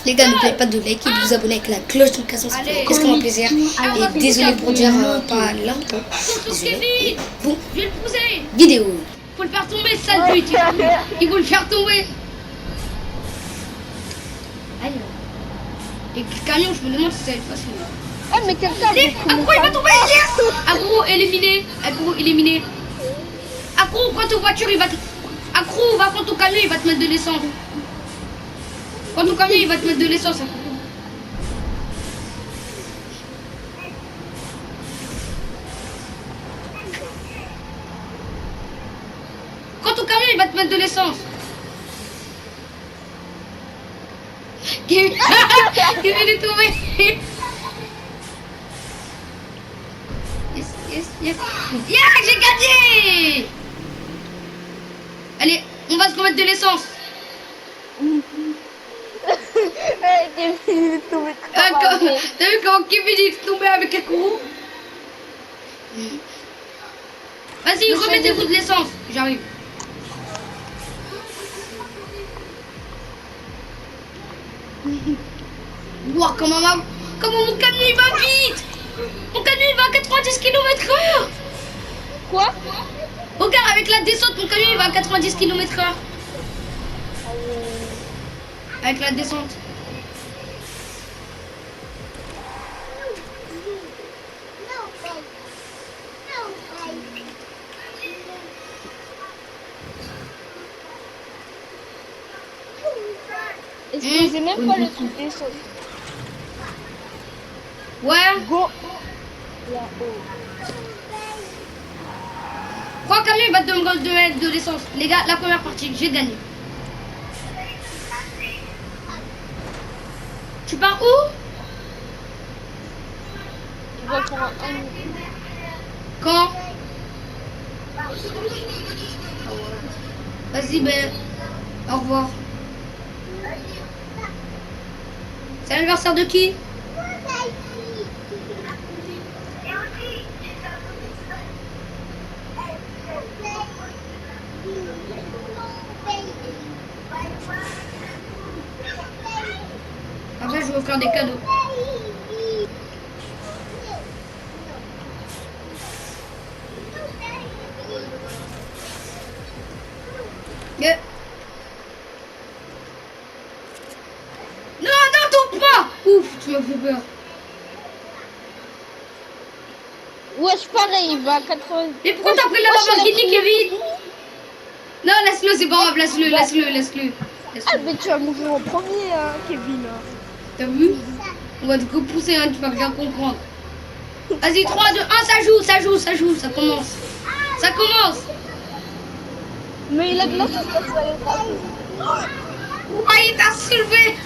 Les gars, n'oubliez pas de liker et de vous abonner avec la cloche de notification, ça fait extrêmement plaisir. Et désolé pour dire pas l'impôt. Désolé. Bon, Je vais le pousser. vidéo. Faut le faire tomber, sale pute. Il faut le faire tomber. Et le camion, je me demande si ça va être facile. Ah, mais quelqu'un. Accro, il va tomber. Yes. Accro, éliminé. Accro, éliminé. Accro, quand ton voiture, il va te... Accro, va prendre ton camion, il va te mettre de l'essence. Prends ton camion, il va te mettre de l'essence. Prends ton camion, il va te mettre de l'essence. Kevin est tombé. Yes, yes, yes. Yeah, j'ai gagné. Allez, on va se remettre de l'essence. Kevin est tombé. T'as vu comment Kevin est tombé avec un courroux? Vas-y, remettez-vous de l'essence. J'arrive. Wow, comment mon camion il va vite. Mon camion il va à 90 km/h. Quoi? Regarde, avec la descente, mon camion il va à 90 km/h. Avec la descente. Excusez même pas le truc des sauces. Ouais. Go. Là-haut. Prends le camion, il va te mettre de l'essence. Les gars, la première partie, j'ai gagné. Tu pars où? Je vais faire un. Quand? Vas-y, ben, au revoir. C'est l'anniversaire de qui? Après, je vais vous faire des cadeaux. Yeah. Non, tombe pas. Ouf, tu m'as fait peur. Wesh, pareil, il va à 80. Et pourquoi t'as pris la Lamborghini, Kevin? Non, laisse-le, c'est pas grave, laisse-le. Ah, mais tu vas mourir en premier, hein, Kevin. T'as vu? On va te repousser, hein, tu vas bien comprendre. Vas-y, 3, 2, 1, ça joue, ça commence. Ça commence. Mais il a de la sauce, parce que ça va être. Ouais, il t'a soulevé.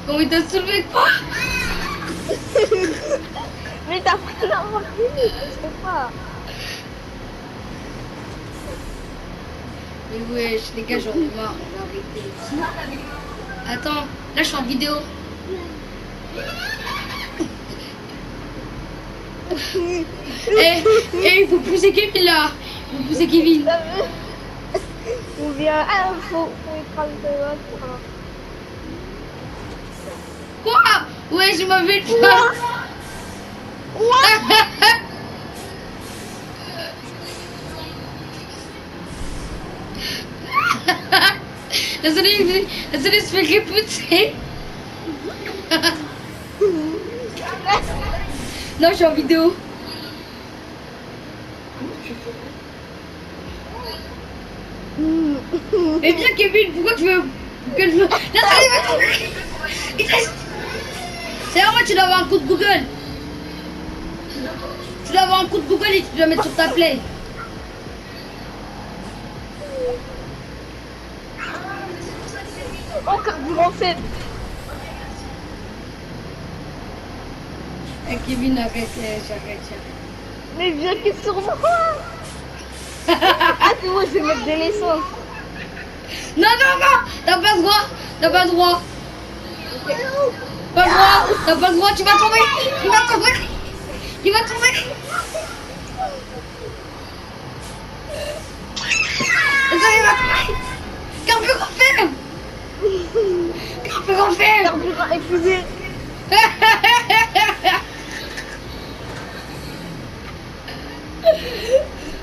Comment il t'a soulevé quoi? Mais t'as pris la Lamborghini, je sais pas. Mais wesh, les gars, j'en ai marre, on va arrêter. Attends, là je suis en vidéo. Eh, vous poussez Kevin là. Vous poussez Kevin. Ou bien, ah, faut écraser l'autre. Quoi? Ouais, je m'avais pas. La soleil se fait repousser. Non, je suis en vidéo. Eh bien, Kevin, pourquoi tu veux que je... La soleil va tomber. C'est vrai, tu dois avoir un coup de Google. Tu dois avoir un coup de Google et tu dois mettre sur ta play. Oh, carburant fait. Kevin, j'arrête. Mais viens que sur moi. Ah, c'est moi, je vais mettre de l'essence. Non, t'as pas le droit. Pas le droit, t'as pas le droit, tu vas tomber. Il va tomber. Carburant ferme. Carburant ferme. Carburant épuisé.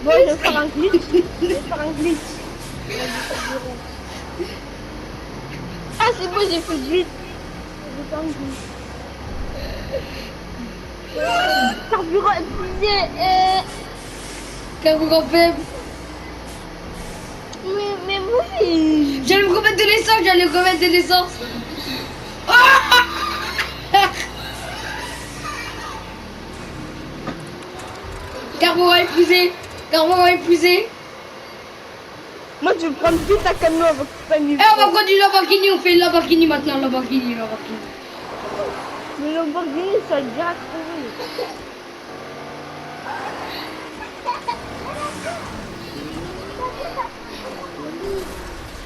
Bon, je vais faire un glitch. Je vais faire un glitch. Ah, c'est bon, j'ai fait le glitch. Je vais faire un glitch. Carburant épuisé. Carburant faible. Mais moi, c'est... J'allais me remettre de l'essence, j'allais me remettre de l'essence. Carburant épuisé. Carburant épuisé. Moi, je vais prendre vite ta camion avec pas une Eh, on va prendre une Lamborghini, on fait une Lamborghini maintenant, Lamborghini. Le Lamborghini, ça a déjà trouvé.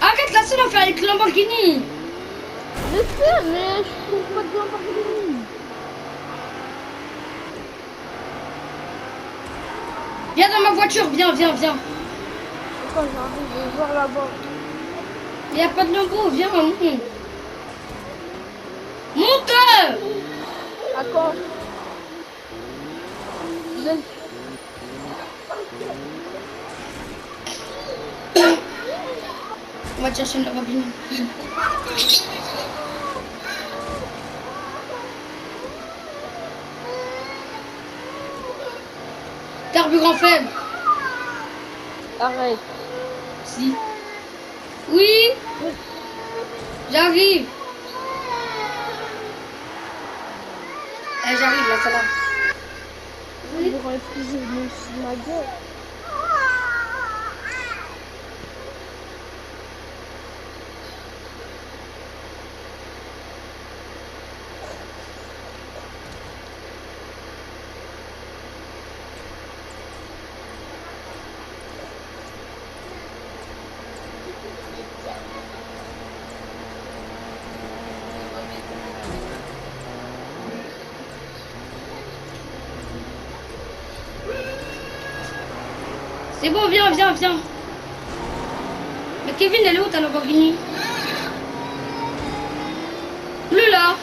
Arrête là, c'est l'enfer avec Lamborghini. Je sais, mais je trouve pas de Lamborghini. Viens dans ma voiture, viens. Attends, j'arrive, je vais voir là-bas. Il n'y a pas de Lambo, viens, monte. Monte. Attends. On va te chercher une Lamborghini. Carburant faible. Arrête. Si. Oui. J'arrive. J'arrive là, ça va. Oui. Pour épuiser ma gueule. C'est bon, viens. Mais Kevin, elle est où ta Lamborghini? Plus là.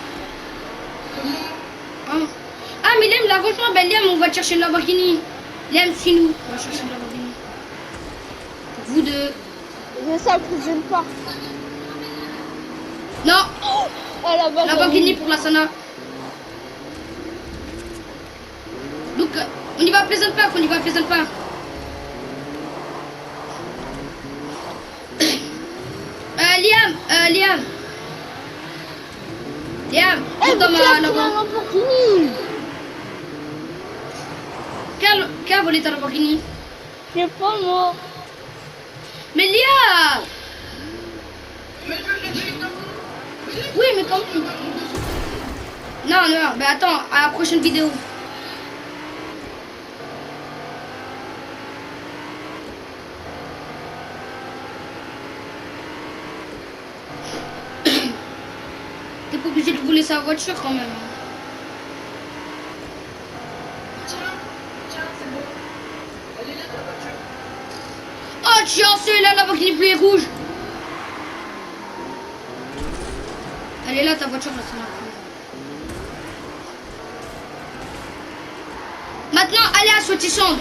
Ah, mais Liam l'a rejoint. Ben Liam, on va te chercher une Lamborghini. Liam, suis-nous. On va chercher une Lamborghini. Vous deux. Mais ça, ne gêne pas. Non. Ah, là-bas, Lamborghini pour la Sana. Donc, on y va à Pleasant Park, Liam. Eh, dans mais ma la Lamborghini. Qui a volé ta Lamborghini? Je sais pas, moi. Mais Liam! Oui, mais quand même. Non, mais attends, à la prochaine vidéo. T'es pas obligé de voler sa voiture quand même. Oh tiens, c'est là la Lamborghini bleue et rouge. Elle est là ta voiture, là, c'est là. Maintenant, allez à Sweaty Sound.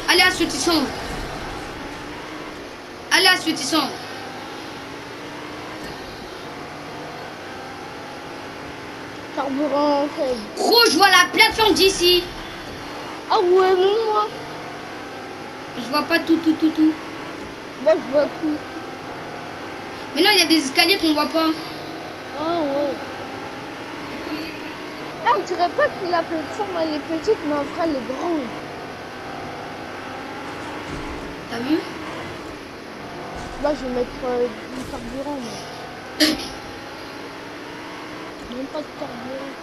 Carburant faible. Gros, je vois la plateforme d'ici. Ah ouais, même moi. Je vois pas tout. Moi, je vois tout. Mais non, il y a des escaliers qu'on voit pas. Ah ouais. Ah, on dirait pas que la plateforme elle est petite, mais en vrai elle est grande. T'as vu? Là, je vais mettre du carburant, moi. Même pas de carburant.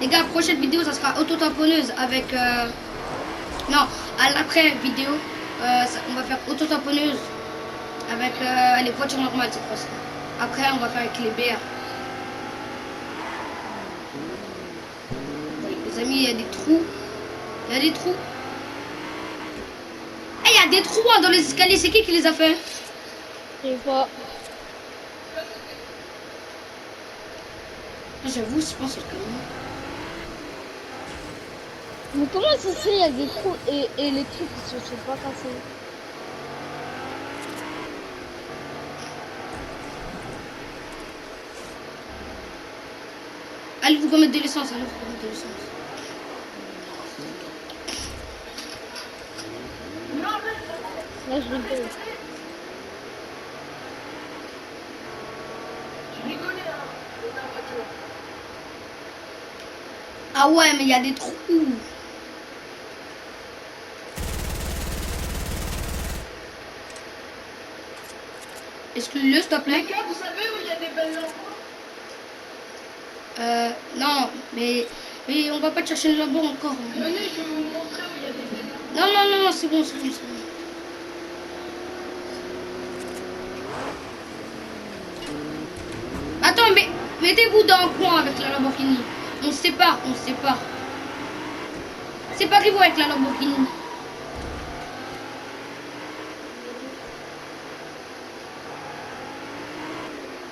Les gars, prochaine vidéo, ça sera auto-tamponneuse avec... Non, à l'après-vidéo, on va faire auto-tamponneuse avec les voitures normales cette fois-ci. Après, on va faire avec les BR. Les amis, il y a des trous. Il y a des trous. Eh, il y a des trous hein, dans les escaliers. C'est qui les a fait? Je sais pas. J'avoue, je pense que Mais comment ça se fait, il y a des trous et les trucs qui se sont pas cassés? allez vous remettre de l'essence, allez vous remettre de l'essence. Là, je vais le faire. Ah ouais, mais il y a des trous. Excuse-le, s'il te plaît. Les gars, vous savez où il y a des belles lampes? Non, mais on va pas te chercher le labo encore. Venez, je vais vous montrer où il y a des belles lampes. Non, non, non, c'est bon, c'est bon, c'est bon. Attends, mais mettez-vous dans un coin avec la Lamborghini. On se sépare, on se sépare. Séparez-vous avec la Lamborghini.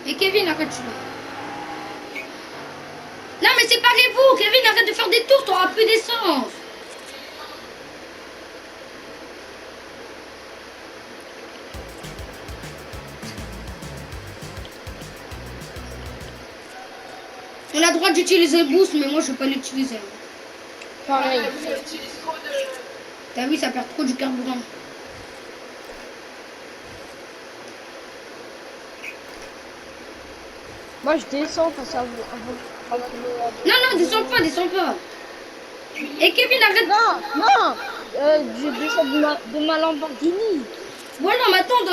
Et Kevin, arrête-tu là. Non, mais séparez-vous. Kevin, arrête de faire des tours, t'auras plus d'essence. On a le droit d'utiliser le boost, mais moi je vais pas l'utiliser. Pareil. Ça utilise trop de... T'as vu, ça perd trop du carburant. Moi, je descends face à vous. Non, non, descends pas, descends pas. Et Kevin, arrête. Non, non. Je descends de ma Lamborghini. Voilà, mais attends,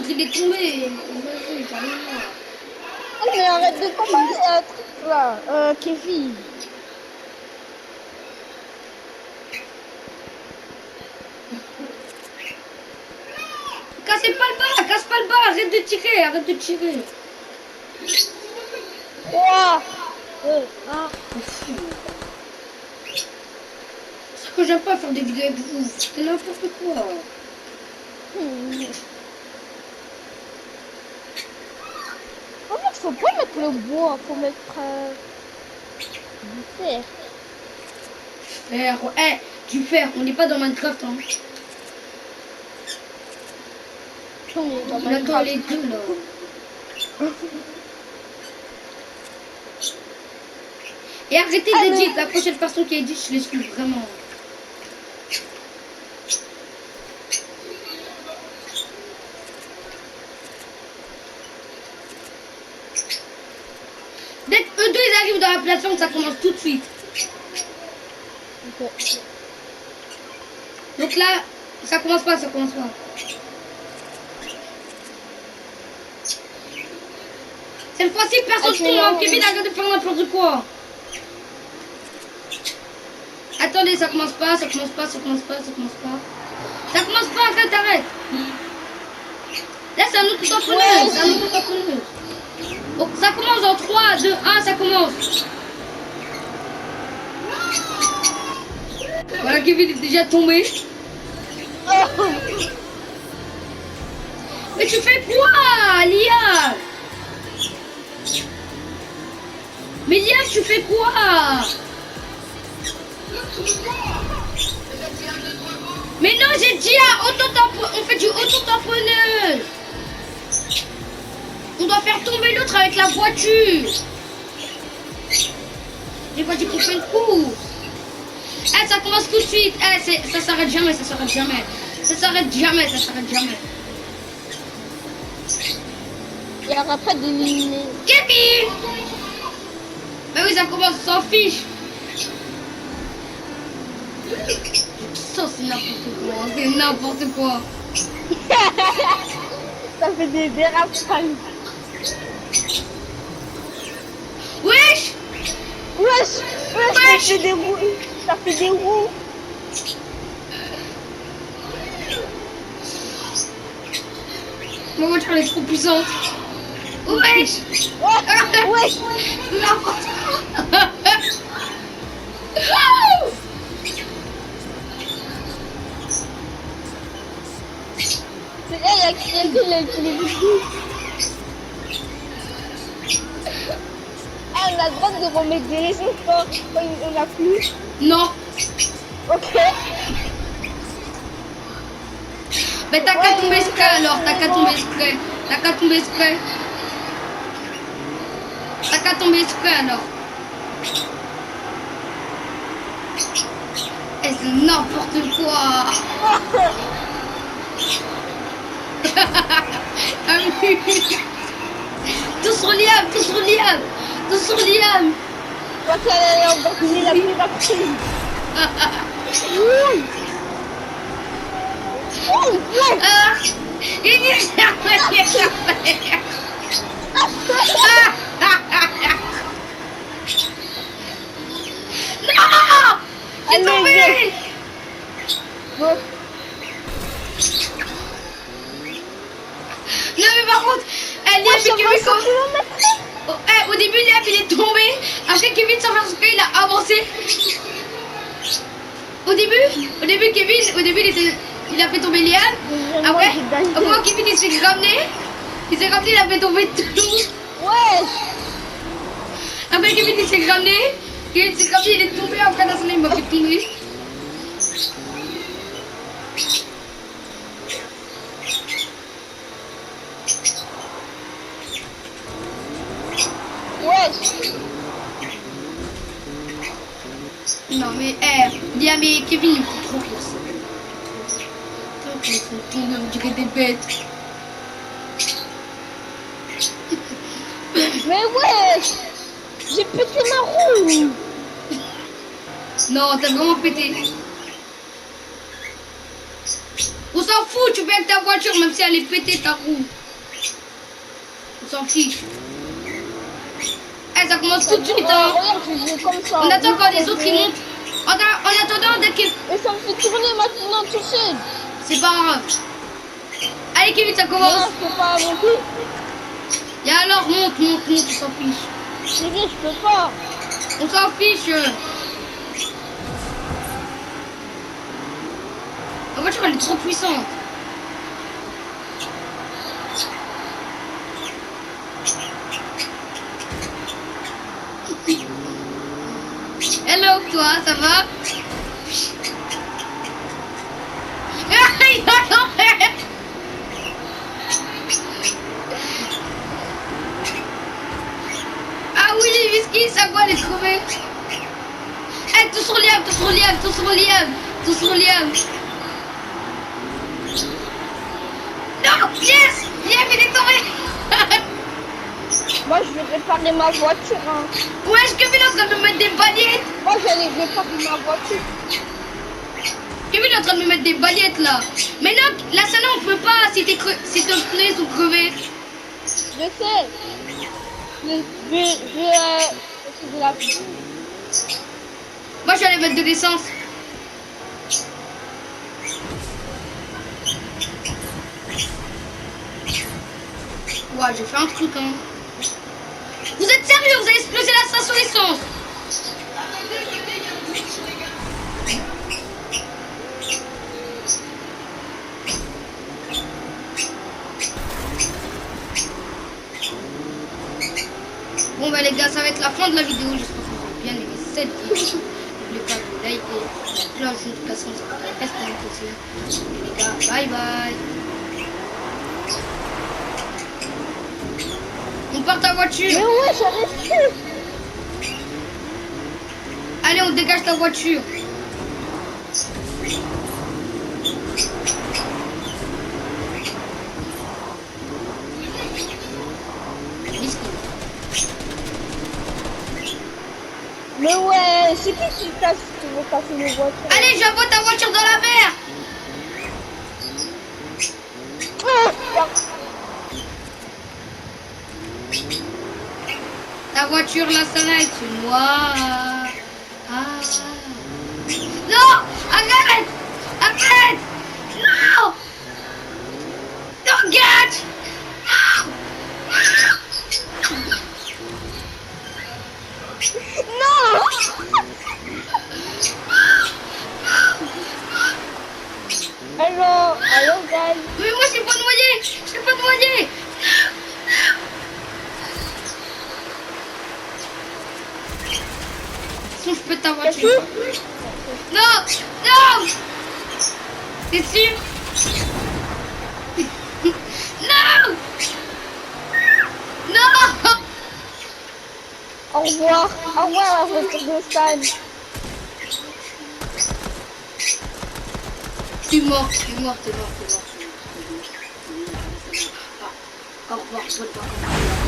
il est tombé. Vas-y, j'en ai marre. Oh, mais arrête de commencer un truc là. Kevin. Cassez pas le bas, casse pas le bas, arrête de tirer, arrête de tirer. 3, 2, 1. C'est que j'aime pas faire des vidéos avec vous, c'est n'importe quoi. En fait, faut pas mettre le bois, faut mettre du fer. Fer, du fer, on n'est pas dans Minecraft, hein. On est dans On attend Minecraft. les deux, là. Et arrêtez d'éditer, la prochaine personne qui édite, je l'excuse vraiment. Dès que eux deux ils arrivent dans la plateforme, ça commence tout de suite. Ok. Donc là, ça commence pas, ça commence pas. Cette fois-ci, personne ne tombe. Kevin, arrête de faire n'importe quoi. Attendez, ça commence pas, ça commence pas, ça commence pas, ça commence pas. Ça commence pas, arrête. Là, c'est un autre tamponneuse, c'est un autre tamponneuse. Donc, ça commence dans 3, 2, 1, ça commence. Voilà, Kevin est déjà tombé. Mais tu fais quoi, Liam? Mais Liam, tu fais quoi? Mais non, j'ai dit on fait du auto-tamponneuse. On doit faire tomber l'autre avec la voiture. J'ai pas dit qu'on fait une course. Eh, ça commence tout de suite. Eh, ça s'arrête jamais, ça s'arrête jamais. Ça s'arrête jamais, ça s'arrête jamais. Il aura pas d'éliminer. Kevin! Bah oui, ça commence, on s'en fiche. Ça, c'est n'importe quoi, c'est n'importe quoi. Ça fait des dérapages. Wesh! Wesh! Ouais, ça fait des roues. Ça fait des roues. Ma voiture elle est trop puissante. Wesh. Ouais, ouais. N'importe quoi. C'est elle qui a dit les vidéos. Elle a le droit de remettre des raisons quand il a plu. Non. Ok. Mais t'as qu'à tomber exprès alors, t'as qu'à tomber exprès. T'as qu'à tomber exprès. T'as qu'à tomber exprès alors. Et c'est n'importe quoi. Ah oui. Tout sur Liam, tout sur Liam. Tout sur Liam. Quand elle est en bas, la plus rapide. Ah, il est non, j'ai Allez, tombé. Bon. Non mais par contre, elle Moi, est avec Kevin comme... km. Au début, Liam il est tombé. Après Kevin, sans faire exprès, il a avancé. Au début Kevin, il a fait tomber Liam. Après Kevin il s'est ramené. Il a fait tomber tout. Ouais. Après Kevin il s'est ramené. Il est tombé. Après dans son il m'a fait tomber. Ouais. Non mais Liam et Kevin ils font trop classe. Ils sont tombés, on dirait des bêtes. Mais ouais. J'ai pété ma roue. Non, t'as vraiment pété. On s'en fout, tu fais avec ta voiture, même si elle est pétée ta roue. On s'en fiche. Eh, ça commence tout de suite, hein. Regarde, je fais comme ça. On attend quand les autres ils montent. En attendant, dès que... Et ça me fait tourner maintenant tout seul. C'est pas grave. Allez, Kevin, ça Non, commence. je peux pas monter. Et alors, monte, on s'en fiche. C'est vrai, je peux pas. On s'en fiche. La voiture, elle est trop puissante. Hello, toi, ça va? Il va tomber. Ah oui, les whisky, ça va les trouver. Eh, tout sur Liam. Non, yes, Liam, il est tombé. Moi, je vais réparer ma voiture. Hein. Wesh, Kevin est en train de me mettre des baguettes. Moi, j'allais réparer ma voiture. Kevin est en train de me mettre des baguettes là. Mais non, là, ça, non, on peut pas si tes pneus sont crevés. Je sais. C'est de la pluie. Moi, je vais aller mettre de l'essence. Ouais, j'ai fait un truc, hein. Vous êtes sérieux? Vous avez explosé la station essence? Bon bah les gars, ça va être la fin de la vidéo. J'espère que vous avez bien aimé cette vidéo. N'oubliez pas de liker, la cloche de notification, ça va être aussi. Les gars, bye bye. On part ta voiture. Mais ouais, j'arrive plus. Allez, on dégage ta voiture. Mais ouais, c'est qui casse qui veut casser les voitures? Allez, j'envoie ta voiture dans la mer. Ta voiture là, ça va être noire. Ah. Non! Arrête! Arrête! Non! Non, gâte! Non. Allô, allô, guys. Mais moi, je suis pas noyé! Je suis pas noyé! Sinon, je peux ta voiture. Non! Non! T'es sûr? Non! Non! Au revoir la voiture de Stan. T'es mort, t'es mort. Ah, au revoir, bonne soirée.